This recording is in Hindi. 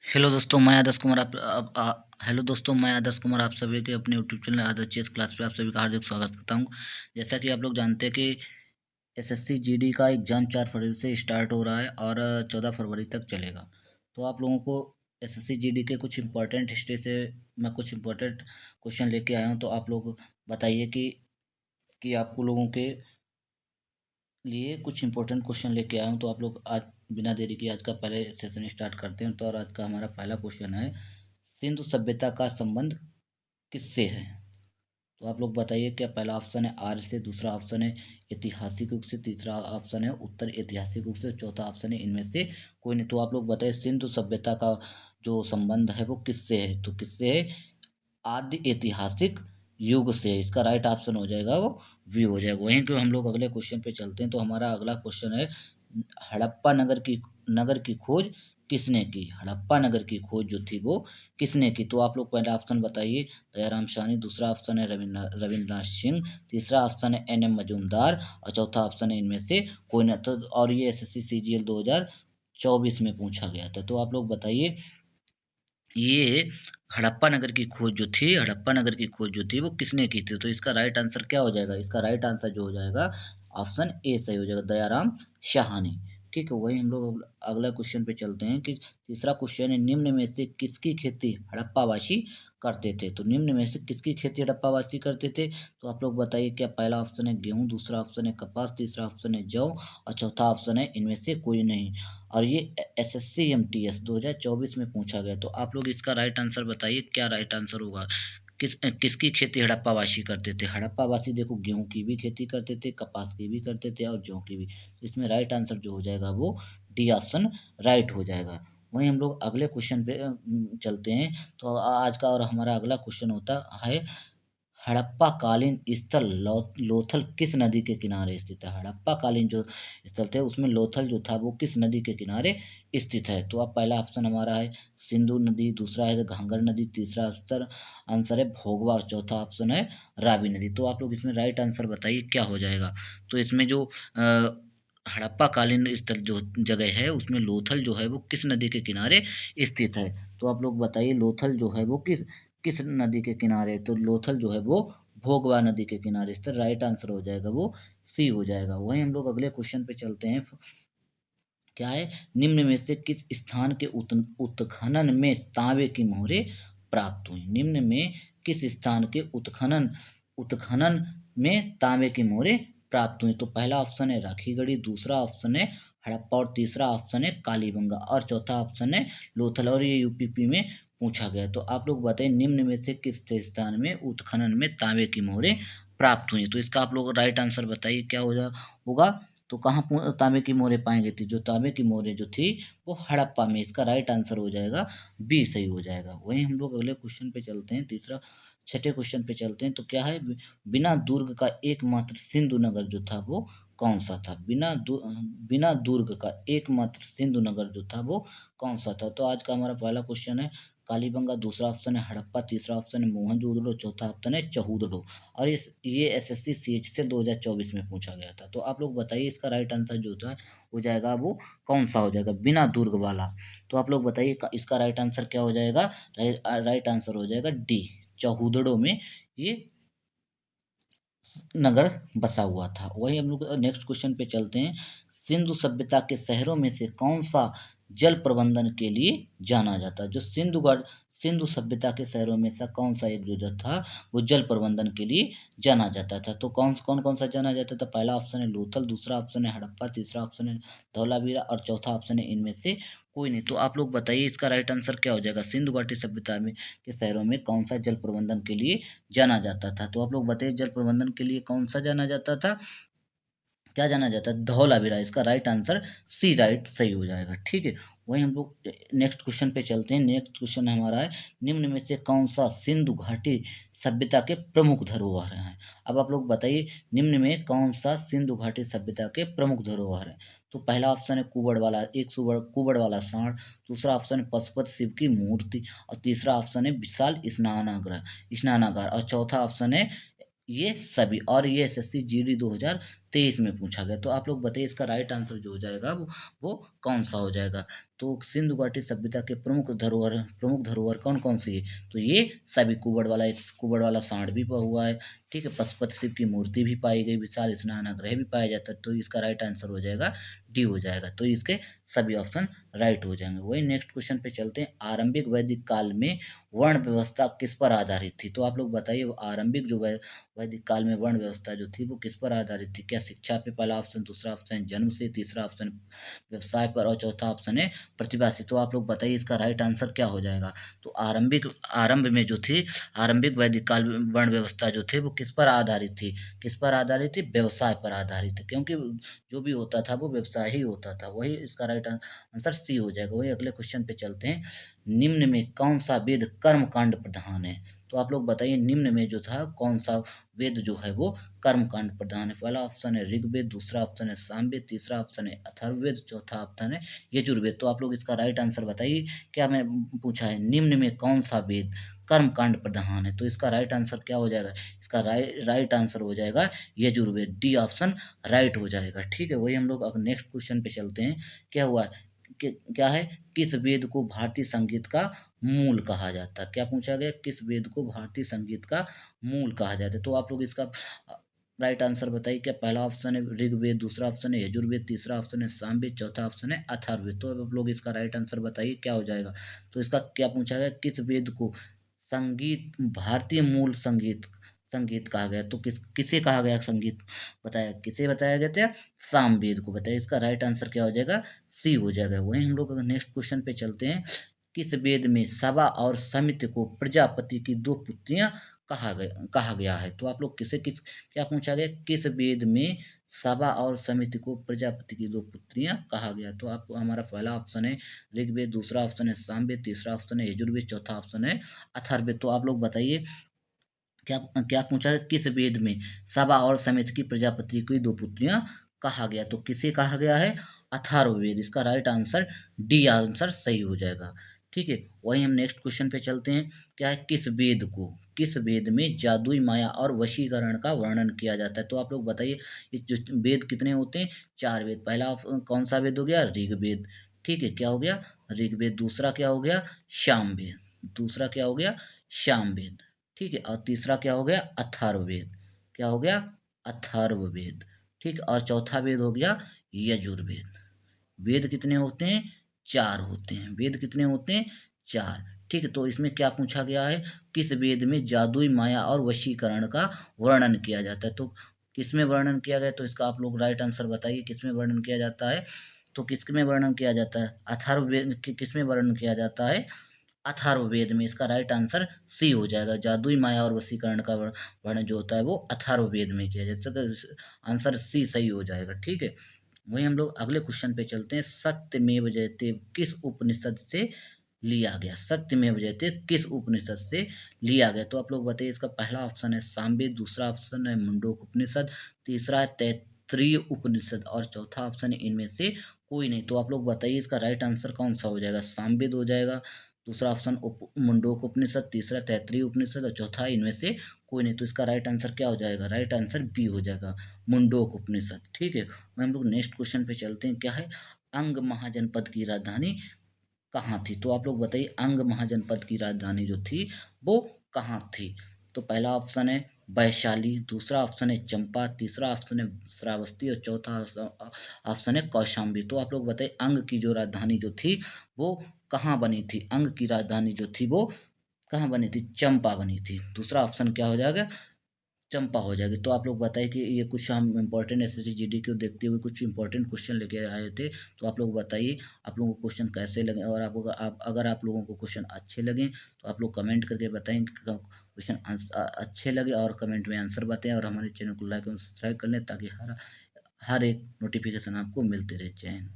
हेलो दोस्तों, मैं आदर्श कुमार हेलो दोस्तों, मैं आदर्श कुमार आप सभी के अपने यूट्यूब चैनल आदर्श चेस क्लास पे आप सभी का हार्दिक स्वागत करता हूं। जैसा कि आप लोग जानते हैं कि एसएससी जीडी का एग्ज़ाम 4 फरवरी से स्टार्ट हो रहा है और 14 फरवरी तक चलेगा। तो आप लोगों को एसएससी जीडी के कुछ इंपॉर्टेंट हिस्ट्री से मैं कुछ इंपॉर्टेंट क्वेश्चन लेके आया हूँ। तो आप लोग बताइए कि आपको लोगों के लिए कुछ इंपॉर्टेंट क्वेश्चन लेके आया हूँ। तो आप लोग आज बिना देरी के आज का पहले सेशन स्टार्ट करते हैं। तो और आज का हमारा पहला क्वेश्चन है, सिंधु सभ्यता का संबंध किससे है? तो आप लोग बताइए, क्या पहला ऑप्शन है आर्य से, दूसरा ऑप्शन है ऐतिहासिक युग से, तीसरा ऑप्शन है उत्तर ऐतिहासिक युग से, चौथा ऑप्शन है इनमें से कोई नहीं। तो आप लोग बताइए सिंधु सभ्यता का जो संबंध है वो किससे है? तो किससे है? आदि ऐतिहासिक युग से। इसका राइट ऑप्शन हो जाएगा वो वी हो जाएगा। वहीं के हम लोग अगले क्वेश्चन पे चलते हैं। तो हमारा अगला क्वेश्चन है, हड़प्पा नगर की खोज किसने की? हड़प्पा नगर की खोज जो थी वो किसने की? तो आप लोग पहला ऑप्शन बताइए दयाराम साहनी, दूसरा ऑप्शन है रविन्द्रनाथ सिंह, तीसरा ऑप्शन है एन एम मजूमदार और चौथा ऑप्शन है इनमें से कोई ना। तो और ये एसएससी सीजीएल 2024 में पूछा गया था। तो आप लोग बताइए, ये हड़प्पा नगर की खोज जो थी वो किसने की थी? तो इसका राइट आंसर क्या हो जाएगा? इसका राइट आंसर जो हो जाएगा ऑप्शन ए सही हो जाएगा, दयाराम शाहानी। ठीक है, वही हम लोग अगला क्वेश्चन पे चलते हैं कि तीसरा क्वेश्चन है, निम्न में से किसकी खेती हड़प्पावासी करते थे? तो निम्न में से किसकी खेती हड़प्पावासी करते थे? तो आप लोग बताइए, क्या पहला ऑप्शन है गेहूं, दूसरा ऑप्शन है कपास, तीसरा ऑप्शन है जौ और चौथा ऑप्शन है इनमें से कोई नहीं। और ये एसएससी एमटीएस 2024 में पूछा गया। तो आप लोग इसका राइट आंसर बताइए, क्या राइट आंसर होगा? किसकी खेती हड़प्पावासी करते थे? हड़प्पावासी देखो, गेहूं की भी खेती करते थे, कपास की भी करते थे और जौ की भी। तो इसमें राइट आंसर जो हो जाएगा वो डी ऑप्शन राइट हो जाएगा। वहीं हम लोग अगले क्वेश्चन पे चलते हैं। तो आज का और हमारा अगला क्वेश्चन होता है, हड़प्पा कालीन स्थल लोथल किस नदी के किनारे स्थित है? हड़प्पा कालीन जो स्थल थे उसमें लोथल जो था वो किस नदी के किनारे स्थित है? तो अब पहला ऑप्शन हमारा है सिंधु नदी, दूसरा है घाघर नदी, तीसरा उत्तर आंसर है भोगवा और चौथा ऑप्शन है रावी नदी। तो आप लोग इसमें राइट आंसर बताइए क्या हो जाएगा? तो इसमें जो हड़प्पा कालीन स्थल जो जगह है उसमें लोथल जो है वो किस नदी के किनारे स्थित है? तो आप लोग बताइए लोथल जो है वो किस किस नदी के किनारे? तो लोथल जो है वो भोगवा नदी के किनारे। इसका राइट आंसर हो जाएगा वो सी हो जाएगा। वहीं हम लोग अगले क्वेश्चन पे चलते हैं। क्या है? निम्न में से किस स्थान के उत्खनन में तांबे की मोहरें प्राप्त हुई? निम्न में किस स्थान के उत्खनन उत्खनन में तांबे की मोहरें प्राप्त हुई? तो पहला ऑप्शन है राखीगढ़ी, दूसरा ऑप्शन है हड़प्पा और तीसरा ऑप्शन है कालीबंगा और चौथा ऑप्शन है लोथल। और ये यूपीपी में पूछा गया। तो आप लोग बताइए निम्न में से किस स्थान में उत्खनन में तांबे की मोहरें प्राप्त हुई? तो इसका आप लोग राइट आंसर बताइए क्या होगा? तो कहाँ तांबे की मोहरें पाई गई थी? जो तांबे की मोहरें जो थी वो हड़प्पा में। इसका राइट आंसर हो जाएगा बी सही हो जाएगा। वहीं हम लोग अगले क्वेश्चन पे चलते हैं, छठे क्वेश्चन पे चलते हैं। तो क्या है? बिना दुर्ग का एकमात्र सिंधु नगर जो था वो कौन सा था? बिना दुर्ग का एकमात्र सिंधु नगर जो था वो कौन सा था? तो आज का हमारा पहला क्वेश्चन है कालीबंगा, दूसरा ऑप्शन है हड़प्पा, तीसरा ऑप्शन है मोहनजोदड़ो, चौथा ऑप्शन है चहूदड़ो। और ये एसएससी सीएचएसएल 2024 में पूछा गया था। तो आप लोग बताइए इसका राइट आंसर जो होता है हो जाएगा वो कौन सा हो जाएगा बिना दुर्ग वाला? तो आप लोग बताइए इसका राइट आंसर क्या हो जाएगा? राइट आंसर हो जाएगा डी, चहूदड़ो में ये नगर बसा हुआ था। वही हम लोग नेक्स्ट क्वेश्चन पे चलते हैं। सिंधु सभ्यता के शहरों में से कौन सा जल प्रबंधन के लिए जाना जाता है? जो सिंधु सभ्यता के शहरों में से कौन सा एक जो था वो जल प्रबंधन के लिए जाना जाता था? तो कौन कौन सा जाना जाता था? पहला ऑप्शन है लोथल, दूसरा ऑप्शन है हड़प्पा, तीसरा ऑप्शन है धौलावीरा और चौथा ऑप्शन है इनमें से कोई नहीं। तो आप लोग बताइए इसका राइट आंसर क्या हो जाएगा? सिंधु घाटी सभ्यता में के शहरों में कौन सा जल प्रबंधन के लिए जाना जाता था? तो आप लोग बताइए जल प्रबंधन के लिए कौन सा जाना जाता था? क्या जाना जाता है? धौलावीरा। इसका राइट आंसर सी राइट सही हो जाएगा। ठीक है, वहीं हम लोग नेक्स्ट क्वेश्चन पे चलते हैं। नेक्स्ट क्वेश्चन हमारा है निम्न में से कौन सा सिंधु घाटी सभ्यता के प्रमुख धरोहर हैं? अब आप लोग बताइए निम्न में कौन सा सिंधु घाटी सभ्यता के प्रमुख धरोहर हैं? तो पहला ऑप्शन है कुबड़ वाला सांड, दूसरा ऑप्शन है पशुपति शिव की मूर्ति और तीसरा ऑप्शन है विशाल स्नानागार और चौथा ऑप्शन है ये सभी। और ये एसएससी जीडी 2024 2023 में पूछा गया। तो आप लोग बताइए इसका राइट आंसर जो हो जाएगा वो कौन-सा हो जाएगा? तो सिंधु घाटी सभ्यता के प्रमुख धरोहर कौन-कौन सी है? तो ये सभी कुबड़ वाला सांड भी हुआ है, ठीक है? पशुपति शिव की मूर्ति भी पाई गई, विशाल स्नानागार भी पाया जाता है, तो इसका राइट आंसर हो जाएगा डी हो जाएगा। तो इसके सभी ऑप्शन राइट हो जाएँगे। वही नेक्स्ट क्वेश्चन पे चलते हैं। आरंभिक वैदिक काल में वर्ण व्यवस्था किस पर आधारित थी? तो आप लोग बताइए वो आरंभिक जो वैदिक काल में वर्ण व्यवस्था जो थी वो किस पर आधारित थी? क्या शिक्षा पे पहला ऑप्शन, दूसरा ऑप्शन जन्म से, तीसरा ऑप्शन व्यवसाय पर और चौथा ऑप्शन है प्रतिभा से। तो आप लोग बताइए इसका राइट आंसर क्या हो जाएगा? तो आरंभ में जो थी आरंभिक वैदिक काल वर्ण व्यवस्था जो थी वो किस पर आधारित थी? किस पर आधारित थी? व्यवसाय पर आधारित थी, क्योंकि जो भी होता था वो व्यवसाय ही होता था। वही इसका राइट आंसर सी हो जाएगा। वही अगले क्वेश्चन पे चलते हैं। निम्न में कौन सा वेद कर्म कांड प्रधान है? तो आप लोग बताइए निम्न में जो था कौन सा वेद जो है वो कर्म कांड प्रधान है? पहला ऑप्शन है ऋग्वेद, दूसरा ऑप्शन है सामवेद, तीसरा ऑप्शन है अथर्ववेद, चौथा ऑप्शन है यजुर्वेद। तो आप लोग इसका राइट आंसर बताइए। क्या मैं पूछा है निम्न में कौन सा वेद कर्म कांड प्रधान है? तो इसका राइट आंसर क्या हो जाएगा? इसका राइट आंसर हो जाएगा यजुर्वेद। डी ऑप्शन राइट हो जाएगा। ठीक है, वही हम लोग अब नेक्स्ट क्वेश्चन पे चलते हैं। क्या हुआ क्या है? किस वेद को भारतीय संगीत का मूल कहा जाता है? क्या पूछा गया? किस वेद को भारतीय संगीत का मूल कहा जाता है? तो आप लोग इसका राइट आंसर बताइए। क्या पहला ऑप्शन है ऋग्वेद, दूसरा ऑप्शन है यजुर्वेद, तीसरा ऑप्शन है सामवेद, चौथा ऑप्शन है अथर्ववेद। तो अब आप लोग इसका राइट आंसर बताइए क्या हो जाएगा? तो इसका क्या पूछा गया? किस वेद को संगीत भारतीय मूल संगीत संगीत कहा गया? तो किसे कहा गया संगीत? किसे बताया गया था? सामवेद को बताइए। इसका राइट आंसर क्या हो जाएगा? सी हो जाएगा। वहीं हम लोग नेक्स्ट क्वेश्चन पे चलते हैं। किस वेद में सभा और समिति को प्रजापति की दो पुत्रियां कहा गया है? तो आप लोग क्या पूछा गया? किस वेद में सभा और समिति को प्रजापति की दो पुत्रियां कहा गया? तो आपको हमारा पहला ऑप्शन है ऋग्वेद, दूसरा ऑप्शन है सामवेद, तीसरा ऑप्शन है यजुर्वेद, चौथा ऑप्शन है अथर्ववेद। तो आप लोग बताइए क्या क्या पूछा है? किस वेद में सभा और समिति की प्रजापति की दो पुत्रियां कहा गया? तो किसे कहा गया है? अथर्ववेद। इसका राइट आंसर डी आंसर सही हो जाएगा। ठीक है, वहीं हम नेक्स्ट क्वेश्चन पे चलते हैं। क्या है? किस वेद में जादुई माया और वशीकरण का वर्णन किया जाता है? तो आप लोग बताइए ये जो वेद कितने होते हैं? 4 वेद। पहला कौन सा वेद हो गया? ऋग्वेद। ठीक है, क्या हो गया? ऋग्वेद। दूसरा क्या हो गया? सामवेद। दूसरा क्या हो गया? सामवेद। ठीक है, और तीसरा क्या हो गया? अथर्ववेद। क्या हो गया? अथर्ववेद। ठीक, और चौथा वेद हो गया यजुर्वेद। वेद कितने होते हैं? 4 होते हैं। वेद कितने होते हैं? 4। ठीक है, तो इसमें क्या पूछा गया है? किस वेद में जादुई माया और वशीकरण का वर्णन किया जाता है? तो किसमें वर्णन किया गया? तो इसका आप लोग राइट आंसर बताइए किसमें वर्णन किया जाता है? तो किसमें वर्णन किया जाता है? अथर्ववेद किसमें वर्णन किया जाता है? अथर्ववेद में। इसका राइट आंसर सी हो जाएगा। जादुई माया और वशीकरण का वर्णन जो होता है वो अथर्ववेद में किया जाता है। आंसर सी सही हो जाएगा। ठीक है, वहीं हम लोग अगले क्वेश्चन पे चलते हैं। सत्यमेव जयते किस उपनिषद से लिया गया? सत्यमेव जयते किस उपनिषद से लिया गया? तो आप लोग बताइए। इसका पहला ऑप्शन है सामवेद, दूसरा ऑप्शन है मुंडोक उपनिषद, तीसरा है तैत्तिरीय उपनिषद और चौथा ऑप्शन है इनमें से कोई नहीं। तो आप लोग बताइए इसका राइट आंसर कौन सा हो जाएगा? सामवेद हो जाएगा, दूसरा ऑप्शन मुंडोक उपनिषद, तीसरा तैत्तिरीय उपनिषद और चौथा इनमें से कोई नहीं। तो इसका राइट आंसर क्या हो जाएगा? राइट आंसर बी हो जाएगा, मुंडोक उपनिषद। ठीक है, हम लोग नेक्स्ट क्वेश्चन पे चलते हैं। क्या है? अंग महाजनपद की राजधानी कहाँ थी? तो आप लोग बताइए अंग महाजनपद की राजधानी जो थी वो कहाँ थी? तो पहला ऑप्शन है वैशाली, दूसरा ऑप्शन है चंपा, तीसरा ऑप्शन है श्रावस्ती और चौथा ऑप्शन है कौशाम्बी। तो आप लोग बताइए अंग की जो राजधानी जो थी वो कहाँ बनी थी? अंग की राजधानी जो थी वो कहाँ बनी थी? चंपा बनी थी। दूसरा ऑप्शन क्या हो जाएगा? चंपा हो जाएगी। तो आप लोग बताइए कि ये कुछ हम इम्पोर्टेंट एसएससी जीडी को देखते हुए कुछ इम्पोर्टेंट क्वेश्चन लेके आए थे। तो आप लोग बताइए आप लोगों को क्वेश्चन कैसे लगे, और अगर आप लोगों को क्वेश्चन अच्छे लगे तो आप लोग कमेंट करके बताएं कि क्वेश्चन अच्छे लगे, और कमेंट में आंसर बताएं, और हमारे चैनल को लाइक और सब्सक्राइब कर लें ताकि हर एक नोटिफिकेशन आपको मिलते रहे। जय हिंद।